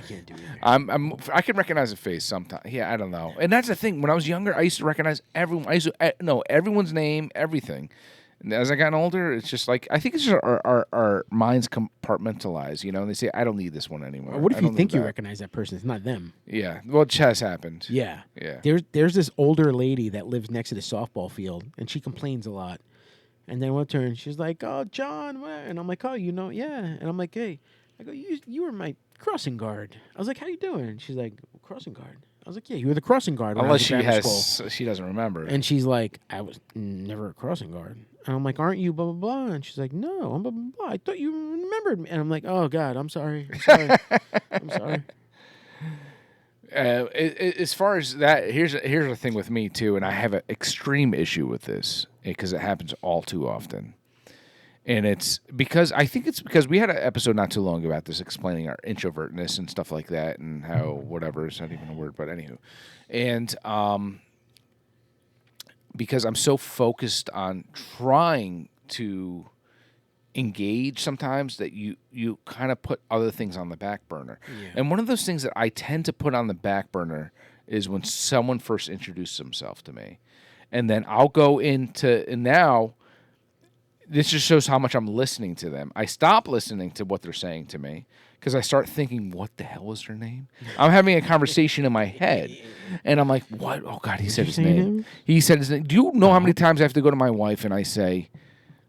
can't do either. I can recognize a face sometimes. Yeah, I don't know. And that's the thing. When I was younger, I used to recognize everyone. I used to know everyone's name, everything. And as I got older, it's just like I think it's just our minds compartmentalize. You know, and they say I don't need this one anymore. Or what if I you don't think need you that. recognize that person? It's not them. Yeah. Well, it has happened. Yeah. Yeah. There's this older lady that lives next to the softball field, and she complains a lot. And then one turn, she's like, "Oh, John," and I'm like, "Oh, yeah." And I'm like, "Hey," I go, "You were my crossing guard." I was like, "How you doing?" And she's like, "Crossing guard." I was like, "Yeah, you were the crossing guard." when I Unless was she at grammar has, school." she doesn't remember. And she's like, "I was never a crossing guard." And I'm like, "Aren't you blah blah blah?" And she's like, "No, I'm blah blah blah. I thought you remembered me." And I'm like, "Oh God, I'm sorry. I'm sorry." As far as that, here's the thing with me too, and I have an extreme issue with this because it happens all too often. And it's because we had an episode not too long about this, explaining our introvertness and stuff like that, and how whatever is not even a word, but anywho, and because I'm so focused on trying to engage sometimes that you kind of put other things on the back burner. Yeah. And one of those things that I tend to put on the back burner is when someone first introduces himself to me. And then I'll go into, and now this just shows how much I'm listening to them. I stop listening to what they're saying to me because I start thinking, what the hell was their name? I'm having a conversation in my head, and I'm like, what? Oh, God, he said his name. He said his name. Do you know how many times I have to go to my wife and I say,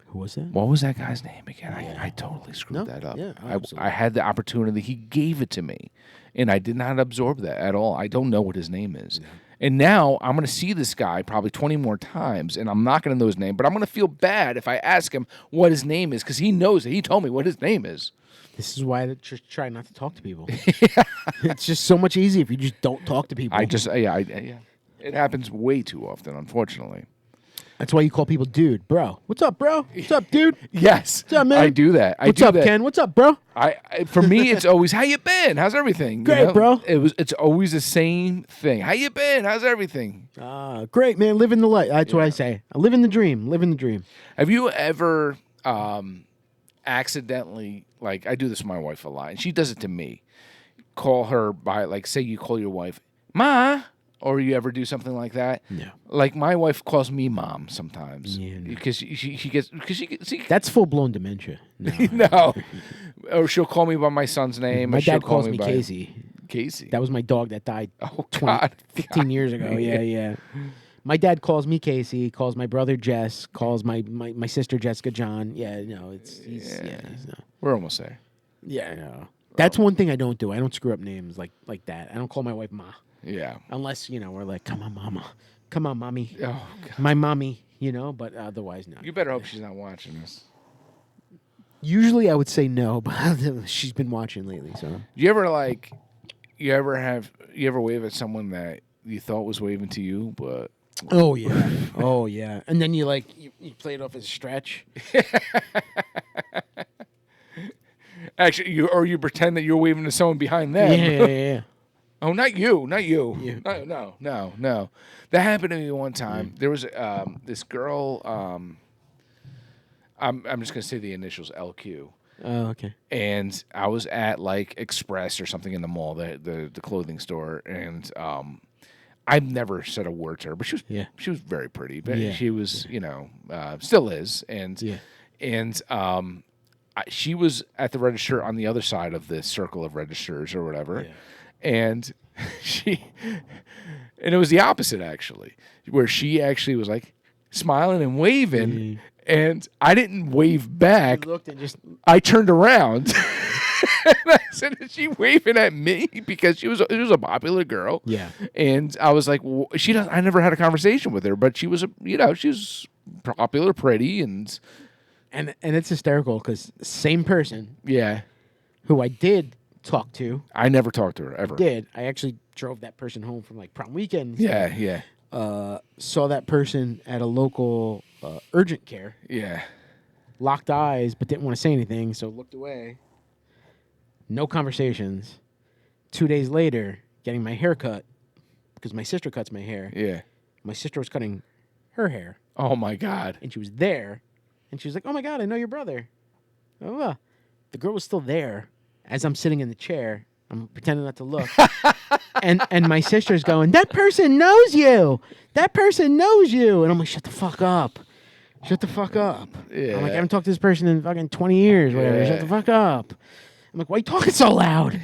Who was that? what was that guy's name again? I totally screwed that up. Yeah, I had the opportunity. He gave it to me, and I did not absorb that at all. I don't know what his name is. And now I'm going to see this guy probably 20 more times, and I'm not going to know his name, but I'm going to feel bad if I ask him what his name is because he knows it. He told me what his name is. This is why I just try not to talk to people. It's just so much easier if you just don't talk to people. It happens way too often, unfortunately. That's why you call people dude, bro. What's up, bro? What's up, dude? Yes, What's up, man? I do that. What's up, Ken? What's up, bro? For me, it's always how you been? How's everything? Great, bro. It's always the same thing. How you been? How's everything? Great, man. Living the life. That's what I say. I live in the dream. Living the dream. Have you ever accidentally, like I do this with my wife a lot, and she does it to me, call her by, like, say you call your wife, Ma, or you ever do something like that? No. Like my wife calls me mom sometimes. Yeah, no. Because she gets, That's full-blown dementia. No. no. Or she'll call me by my son's name. My or she'll dad call calls me by Casey. Casey. That was my dog that died Oh, 15 years ago. Yeah. My dad calls me Casey, calls my brother Jess, calls my sister Jessica John. Yeah, no, he's no. We're almost there. Yeah, no. That's one thing I don't do. I don't screw up names like that. I don't call my wife Ma. Yeah. Unless, we're like, come on, mama. Come on, mommy. Oh, God. My mommy, but otherwise, no. You better hope she's not watching this. Usually I would say no, but she's been watching lately, so. You ever wave at someone that you thought was waving to you, but... Oh, yeah. Oh, yeah. And then you play it off as a stretch. Actually, you pretend that you're waving to someone behind them. Yeah. Oh, not you. Yeah. No. That happened to me one time. There was this girl. I'm just gonna say the initials LQ. Oh, okay. And I was at like Express or something in the mall, the clothing store, and I've never said a word to her, but she was very pretty, but she was still is, and she was at the register on the other side of the circle of registers or whatever. Yeah. And and it was the opposite actually, where she actually was like smiling and waving, and I didn't wave back. You looked and I turned around. And I said, "Is she waving at me?" Because she was a popular girl. Yeah. And I was like, I never had a conversation with her, but she was she was popular, pretty, and it's hysterical because same person. Yeah. Who I did talk to. I never talked to her ever. I actually drove that person home from like prom weekend. Yeah. Saw that person at a local urgent care. Yeah. Locked eyes, but didn't want to say anything, so looked away. No conversations. 2 days later, getting my hair cut because my sister cuts my hair. Yeah. My sister was cutting her hair. Oh my God. And she was there, and she was like, "Oh my God, I know your brother." Oh, the girl was still there. As I'm sitting in the chair, I'm pretending not to look. and my sister's going, "That person knows you. That person knows you." And I'm like, "Shut the fuck up. Shut the fuck up." Yeah. I'm like, "I haven't talked to this person in fucking 20 years. Whatever. Shut the fuck up." I'm like, "Why are you talking so loud?"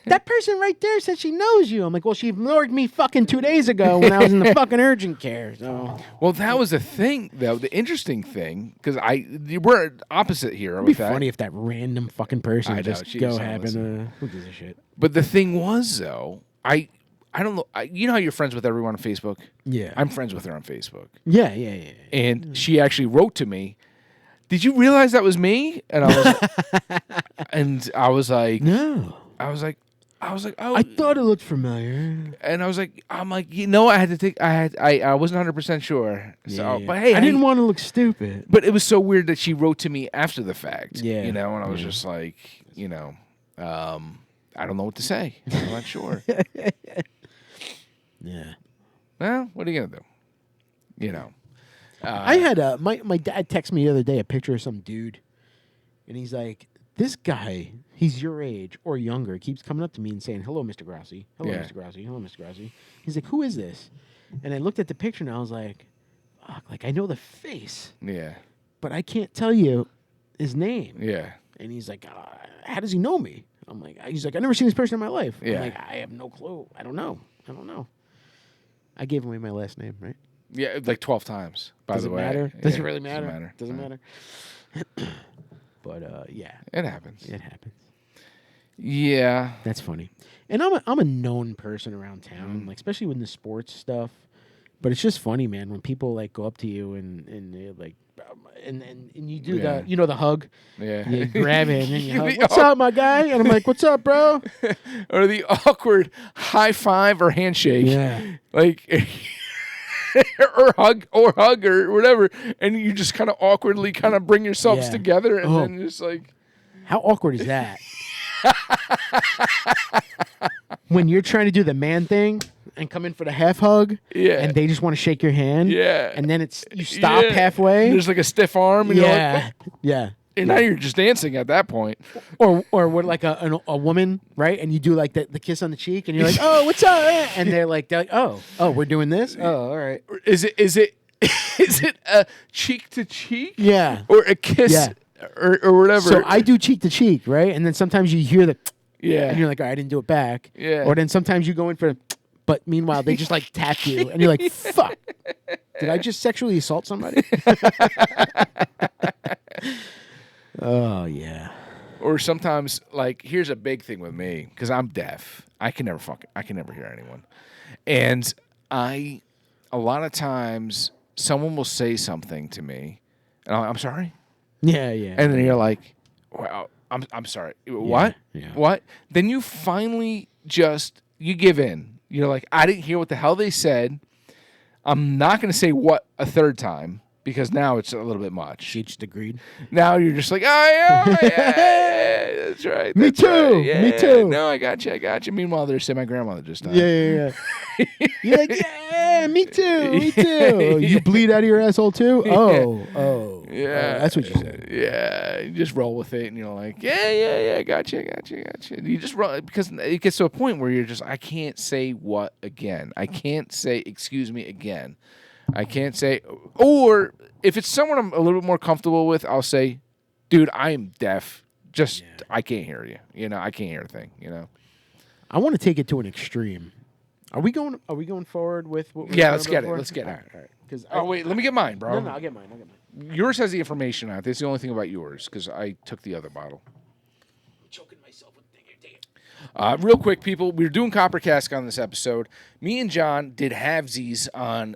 "That person right there said she knows you." I'm like, "Well, she ignored me fucking 2 days ago when I was in the fucking urgent care." So. Well, that was the thing, though. The interesting thing, because we're opposite here. It'd be funny if that random fucking person who gives a shit. But the thing was, though, I don't know. You know how you're friends with everyone on Facebook? Yeah. I'm friends with her on Facebook. Yeah. And she actually wrote to me, "Did you realize that was me?" And I was like, No. I was like, oh. I thought it looked familiar. And I had to take. I wasn't 100% sure. So, but hey, I didn't want to look stupid. But it was so weird that she wrote to me after the fact. Yeah. And I was just like, I don't know what to say. I'm not sure. Yeah. Well, what are you gonna do? I had my dad text me the other day a picture of some dude, and he's like, "This guy, he's your age or younger, keeps coming up to me and saying, 'Hello, Mr. Grassi. Hello, Mr. Grassi. Hello, Mr. Grassi.'" He's like, "Who is this?" And I looked at the picture and I was like, "Fuck, like I know the face, Yeah. but I can't tell you his name." Yeah. And he's like, "How does he know me?" I'm like, "He's like, I've never seen this person in my life." Yeah. I'm like, "I have no clue. I don't know. I gave away my last name, right? Yeah, like 12 times. By the way, matter? Yeah, Does it really matter? Doesn't matter. Doesn't matter. But yeah, it happens. It happens. Yeah, that's funny. And I'm a known person around town, like especially with the sports stuff. But it's just funny, man, when people like go up to you and they're like, and you do the hug. Yeah. You grab it and then you hug. "What's up, my guy?" And I'm like, "What's up, bro?" Or the awkward high five or handshake. Yeah. Like or hug or whatever, and you just kind of awkwardly kind of bring yourselves Yeah. together, and Oh. then just like, How awkward is that? When you're trying to do the man thing and come in for the half hug, Yeah. and they just want to shake your hand, Yeah. and then you stop Yeah. halfway. There's like a stiff arm, and you're like, Yeah, yeah. and now you're just dancing at that point. Or what, like a woman, right? And you do like the kiss on the cheek, and you're like, oh, what's up? And they're like, oh, we're doing this. Oh, all right. Is it is it a cheek to cheek? Yeah. Or a kiss? Yeah. Or whatever. So I do cheek to cheek, right? And then sometimes you hear the, yeah. and you're like, all right, I didn't do it back. Yeah. Or then sometimes you go in for, but meanwhile they just like tap you, and you're like, fuck, did I just sexually assault somebody? Oh yeah. Or sometimes, like, here's a big thing with me because I'm deaf. I can never hear anyone, and a lot of times someone will say something to me, and I'm sorry, Yeah, yeah. and then you're like, well, I'm sorry, what? yeah. What? Then you finally you give in. You're like, I didn't hear what the hell they said. I'm not going to say what a third time because now it's a little bit much. She just agreed. Now you're just like, oh, yeah, that's right. Me that's too, right, yeah, me too. No, I got you. Meanwhile, they're saying my grandmother just died. Yeah. You're like, yeah, me too. You bleed out of your asshole too? Oh. Yeah. That's what you said. Yeah. You just roll with it and you're like, yeah, gotcha. You just roll because it gets to a point where you're just, I can't say what again. I can't say, excuse me again. I can't say, or if it's someone I'm a little bit more comfortable with, I'll say, dude, I am deaf. I can't hear you. I can't hear a thing, I want to take it to an extreme. Are we going forward with what Yeah, let's get it. Let's get it. All right. Because Wait, let me get mine, bro. No, I'll get mine. Yours has the information on it. That's the only thing about yours because I took the other bottle. I'm choking myself with it. Real quick, people, we were doing Copper Cask on this episode. Me and John did halvesies on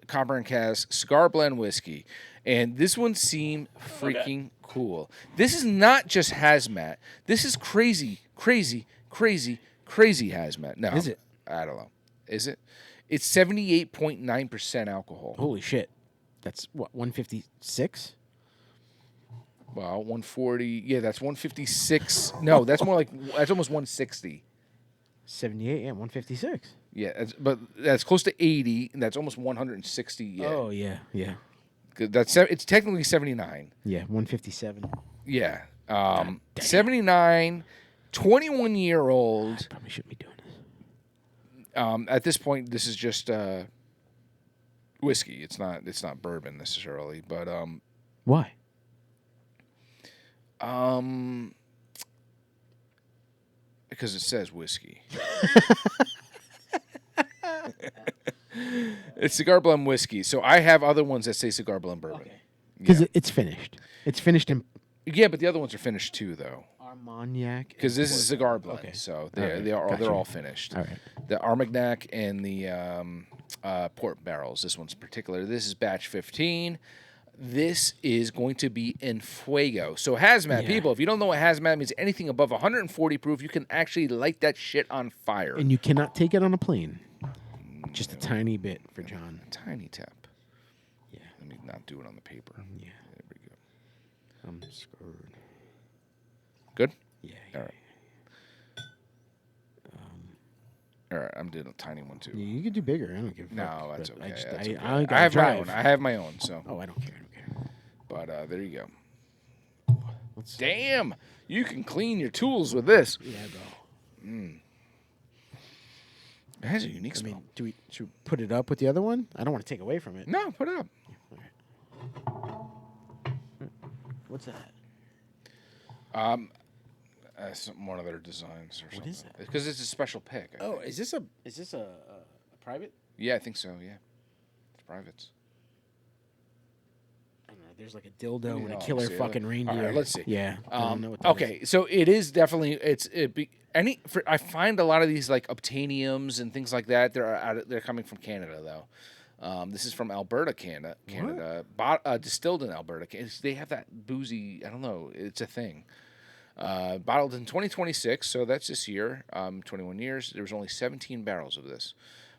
Copper and Cask Cigar Blend Whiskey, and this one seemed freaking cool. This is not just hazmat. This is crazy hazmat. No. Is it? I don't know. Is it? It's 78.9% alcohol. Holy shit. That's what, 156? Well, 140. Yeah, that's 156. No, that's that's almost 160. 78, yeah, 156. Yeah, but that's close to 80, and that's almost 160. Yeah. Oh, yeah. It's technically 79. Yeah, 157. Yeah. 79, 21-year-old. Probably shouldn't be doing this. At this point, this is just whiskey. It's not bourbon necessarily, but Why? because it says whiskey. It's Cigar Blend Whiskey. So I have other ones that say Cigar Blend Bourbon. Okay. Because Yeah. it's finished. It's finished in Yeah, but the other ones are finished too, though. Armagnac. Because this is Cigar Blend, Okay. so Alright, they're gotcha. all finished. All right. The Armagnac and the port barrels. This one's particular. This is batch 15. This is going to be in fuego. So hazmat, Yeah. people, if you don't know what hazmat means, anything above 140 proof, you can actually light that shit on fire. And you cannot take it on a plane. Just a tiny bit for John. Tiny tap. Yeah. Let me not do it on the paper. Yeah. There we go. I'm scared. Good? Yeah. All right. All right, I'm doing a tiny one too. You could do bigger. I don't give a fuck. No, that's But okay. I that's okay. gotta I have my drive. own. I have my own. So, Oh, I don't care. but there you go. Let's Damn, you can clean your tools with this. Yeah, bro. It has a unique I smell. mean, should we put it up with the other one? I don't want to take away from it. No, put it up. What's that? One of their designs or something. is that? Because it's a special pick. I Oh, think. is this a private? Yeah, I think so. Yeah, it's privates. I don't know. There's like a dildo and a let me killer see. fucking reindeer. All right, let's see. Yeah. I don't know what that Okay, so it is definitely I find a lot of these like obtainiums and things like that. They're coming from Canada though. This is from Alberta, Canada. Distilled in Alberta. They have that boozy. I don't know. It's a thing. Bottled in 2026, so that's this year. 21 years. There was only 17 barrels of this.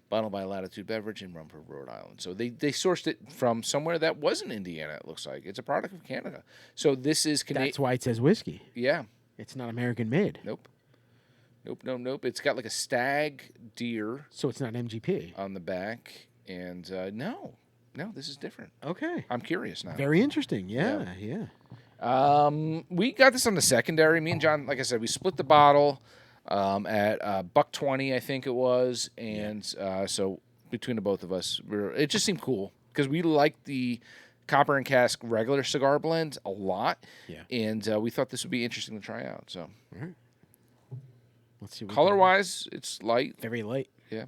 bottled by Latitude Beverage in Rumford, Rhode Island. So they sourced it from somewhere that wasn't Indiana, it looks like. It's a product of Canada. So this is Canadian. That's why it says whiskey. Yeah. It's not American made. Nope. Nope. It's got like a stag deer. So it's not MGP. On the back. And no, this is different. Okay. I'm curious now. Very interesting. Yeah. We got this on the secondary. Me and John, like I said, we split the bottle at $1.20, I think it was. And so between the both of us, it just seemed cool because we liked the Copper and Cask regular cigar blend a lot. Yeah. And we thought this would be interesting to try out. So, all right. Let's see. Color-wise, it's light. Very light. Yeah.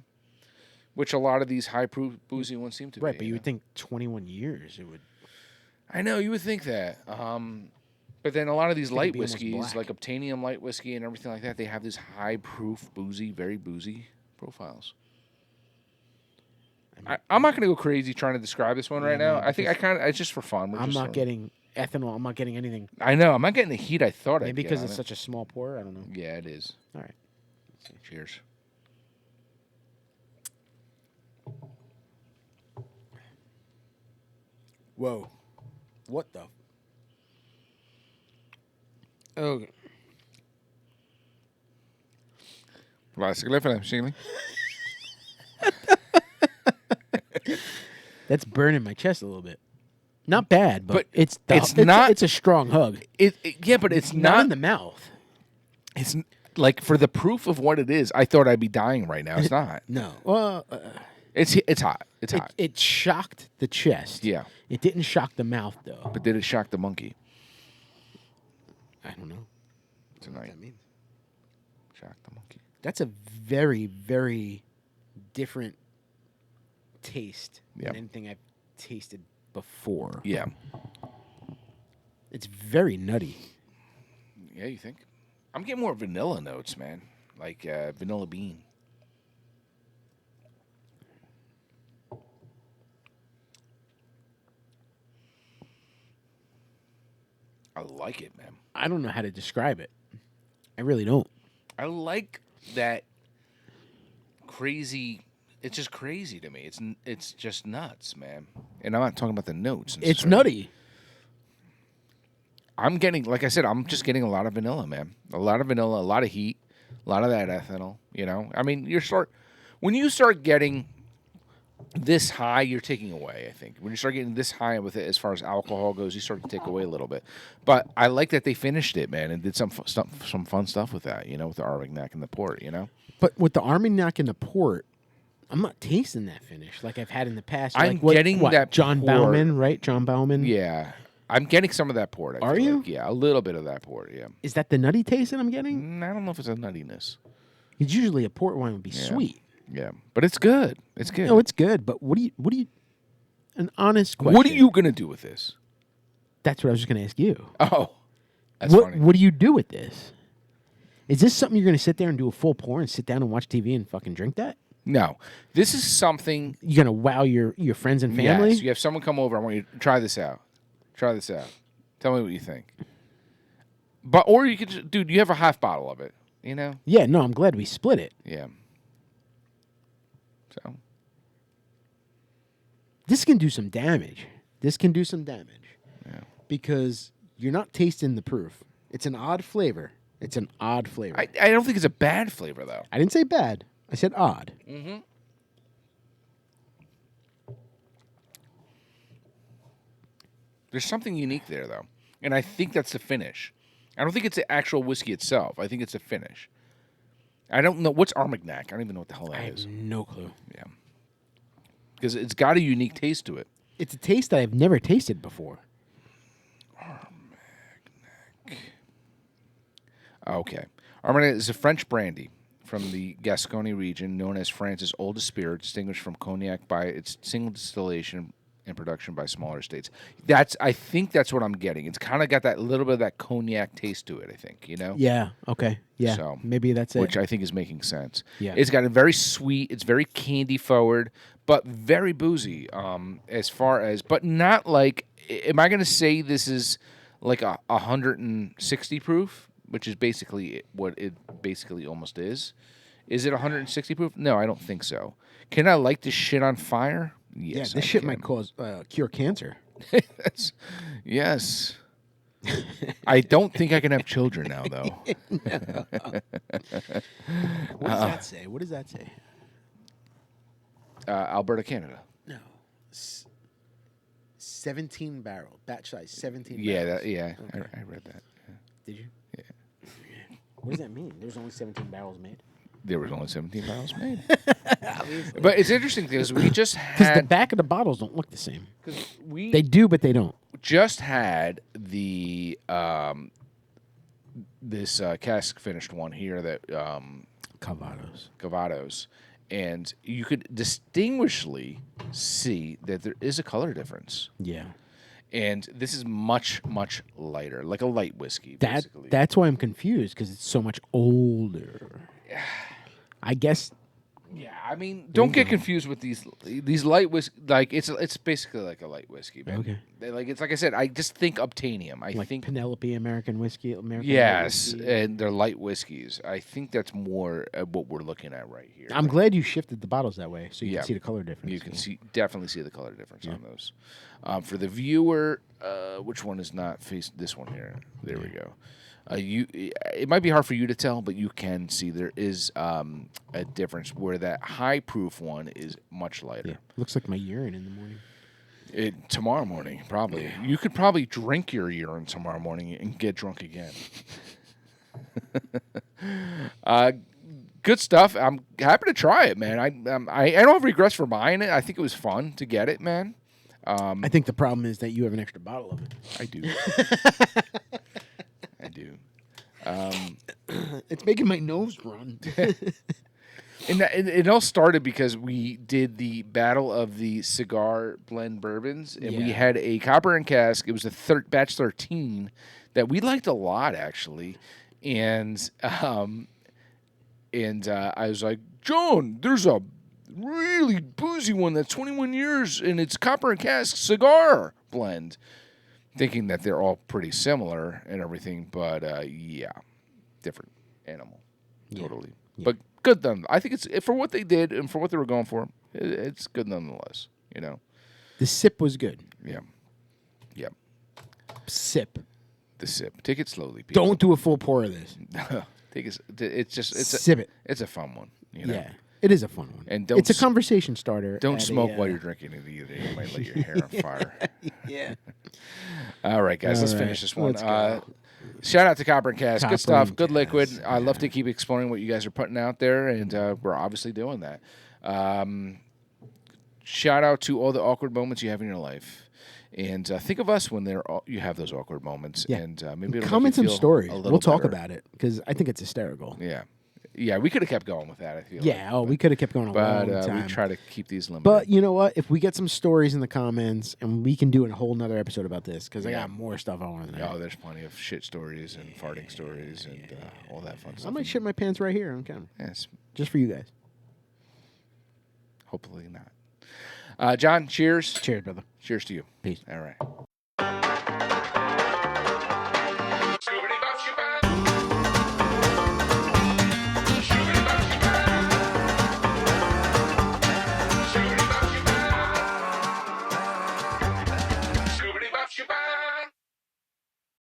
Which a lot of these high-proof boozy ones seem to be. Right, but you would think 21 years it would. I know, you would think that. But then a lot of these light be almost whiskeys, black. like Obtainium light whiskey and everything like that, they have these high-proof, boozy, very boozy profiles. I'm not going to go crazy trying to describe this one right now. I think it's just for fun. I'm not getting ethanol. I'm not getting anything. I know. I'm not getting the heat I thought I'd get. Maybe because on it's it. such a small pour. I don't know. Yeah, it is. All right. Cheers. Whoa. What the? Oh. That's burning my chest a little bit. Not bad, but it's a strong hug. But it's not in the mouth. It's like for the proof of what it is. I thought I'd be dying right now. It's not. No. Well, it's hot. It's hot. It shocked the chest. Yeah. It didn't shock the mouth though. But did it shock the monkey? I don't know. Tonight. What that means. Shock the monkey. That's a very, very different taste than anything I've tasted before. Yeah. It's very nutty. Yeah, you think? I'm getting more vanilla notes, man. Like vanilla bean. I like it, man. I don't know how to describe it. I really don't. I like that crazy. It's just crazy to me. It's just nuts, man. And I'm not talking about the notes. It's nutty. I'm getting, like I said, I'm just getting a lot of vanilla, man. A lot of vanilla, a lot of heat, a lot of that ethanol. You know, I mean, when you start getting this high, you're taking away. I think when you start getting this high with it, as far as alcohol goes, you start to take away a little bit. But I like that they finished it, man, and did some fun stuff with that. You know, with the Armagnac and the port. You know, but with the Armagnac and the port, I'm not tasting that finish like I've had in the past. I'm like getting that John port. Bauman, right? John Bauman. Yeah, I'm getting some of that port. Are you? Like. Yeah, a little bit of that port. Yeah. Is that the nutty taste that I'm getting? I don't know if it's a nuttiness. Because usually a port wine would be sweet. Yeah, but it's good. It's good. No, it's good. But what do you? An honest question. What are you gonna do with this? That's what I was just gonna ask you. Oh, that's funny. What do you do with this? Is this something you're gonna sit there and do a full pour and sit down and watch TV and fucking drink that? No, this is something you're gonna wow your friends and family. Yes, you have someone come over. I want you to try this out. Try this out. Tell me what you think. Or you could, dude. You have a half bottle of it. You know. Yeah. No, I'm glad we split it. Yeah. So. This can do some damage. Yeah. Because you're not tasting the proof. It's an odd flavor. I don't think it's a bad flavor though. I didn't say bad. I said odd. Mm-hmm. There's something unique there though, and I think that's the finish. I don't think it's the actual whiskey itself. I think it's the finish. I don't know what's Armagnac. I don't even know what the hell that is. I have no clue. Yeah. Because it's got a unique taste to it. It's a taste that I've never tasted before. Armagnac. Okay. Armagnac is a French brandy from the Gascony region, known as France's oldest spirit, distinguished from cognac by its single distillation and production by smaller estates. I think that's what I'm getting. It's kind of got that little bit of that cognac taste to it, I think, you know? Yeah, okay. Yeah, so, maybe that's it. Which I think is making sense. Yeah. It's got a very sweet, it's very candy forward, but very boozy but not like, am I going to say this is like a 160 proof, which is basically what it basically almost is. Is it 160 proof? No, I don't think so. Can I light this shit on fire? Yes, Yeah, this I shit can. might cause cure cancer. Yes. I don't think I can have children now, though. What does that say? What does that say? Alberta, Canada. No. 17 barrel. Batch size 17 Yeah, barrels. Okay. I read that. Yeah. Did you? Yeah. What does that mean? There's only 17 barrels made. There was only 17 barrels made. But it's interesting because we just Because the had back of the bottles don't look the same. we They do, but they don't. just had the this cask finished one here that Calvados, and you could distinguishingly see that there is a color difference. Yeah. And this is much lighter, like a light whiskey. Basically. That's why I'm confused, because it's so much older. I guess. Yeah, I mean, don't get confused with these light whiskey. Like it's basically like a light whiskey, man. Okay. It's like I said. I just think obtainium. I Like think Penelope American whiskey. yes, whiskey. and they're light whiskeys. I think that's more what we're looking at right here. I'm glad you shifted the bottles that way, so you Yeah. can see the color difference. You can definitely see the color difference on those. For the viewer, which one is not faced? This one here. There we go. It might be hard for you to tell, but you can see there is a difference where that high proof one is much lighter. Yeah. Looks like my urine in the morning. Tomorrow morning, probably. You could probably drink your urine tomorrow morning and get drunk again. Good stuff. I'm happy to try it, man. I don't have regrets for buying it. I think it was fun to get it, man. I think the problem is that you have an extra bottle of it. I do. I do. It's making my nose run. And it all started because we did the battle of the cigar blend bourbons, and we Yeah. had a copper and cask. It was a batch 13 that we liked a lot, actually. And I was like, John, there's a really boozy one that's 21 years, and it's copper and cask cigar blend. Thinking that they're all pretty similar and everything, but yeah, different animal, totally. Yeah. But good them. I think it's for what they did and for what they were going for. It's good nonetheless. You know. The sip was good. Yeah. Yeah. Sip. The sip. Take it slowly, people. Don't do a full pour of this. Take it. It's Sip it. It's a fun one. You know? Yeah. It is a fun one. And it's a conversation starter. Don't smoke while you're drinking it either. You might light your hair on fire. Yeah. All right, guys. Let's All right, finish this one. let's go. Shout out to Copper and Cask. Copper Good stuff. and Good liquid. Cask, I love to keep exploring what you guys are putting out there, and we're obviously doing that. Shout out to all the awkward moments you have in your life. And think of us when you have those awkward moments. Yeah. And maybe it'll comment make you some feel stories. a little We'll talk better. about it, because I think it's hysterical. Yeah. Yeah, we could have kept going with that, I feel Yeah. like. We could have kept going a But long we time. try to keep these limited. But you know what? If we get some stories in the comments, and we can do a whole nother episode about this, because I got more stuff I want to know. Oh, there's plenty of shit stories and farting stories and all that fun stuff. I might shit my pants right here on camera, Yes, just for you guys. hopefully not. John, cheers. Cheers, brother. Cheers to you. Peace. All right.